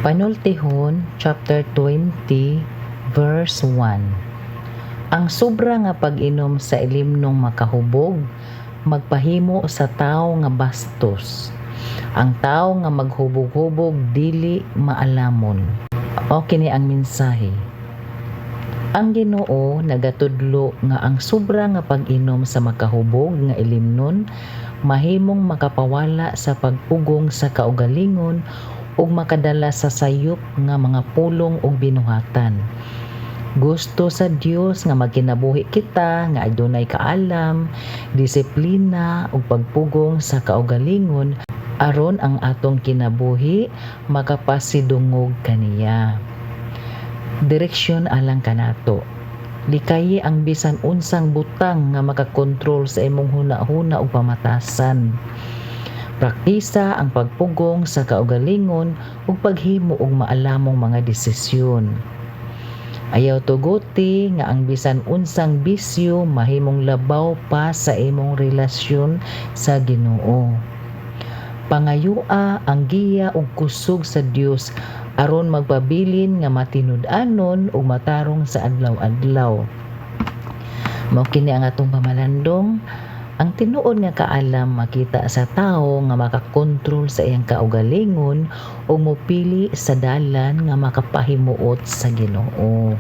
Panultihon, chapter 20, verse 1. Ang sobra nga pag-inom sa ilimnong makahubog, magpahimo sa tao nga bastos. Ang tao nga maghubog-hubog dili maalamon. O kini ang mensahe. Ang Ginoo nagatudlo nga ang sobra nga pag-inom sa makahubog nga ilimnon mahimong makapawala sa pagpugong sa kaugalingon ug makadala sa sayop nga mga pulong ug binuhatan. Gusto sa Dios nga magkinabuhi kita nga adunay kaalam, disiplina ug pagpugong sa kaugalingon aron ang atong kinabuhi makapasidungog kaniya. Direksyon alang kanato. Likayi ang bisan unsang butang nga makakontrol sa imong hunahuna ug pamatasan. Praktisa ang pagpugong sa kaugalingon ug paghimo og maalamong mga desisyon. Ayaw tuguti nga ang bisan unsang bisyo mahimong labaw pa sa imong relasyon sa Ginoo. Pangayua ang giya ug kusog sa Dios aron magpabilin nga matinud-anon ug matarong sa adlaw-adlaw. Mao kini ang atong pamalandong. Ang tinuod nga kaalam makita sa tawo nga makakontrol sa iyang kaugalingon o mopili sa dalan nga makapahimuot sa Ginoo.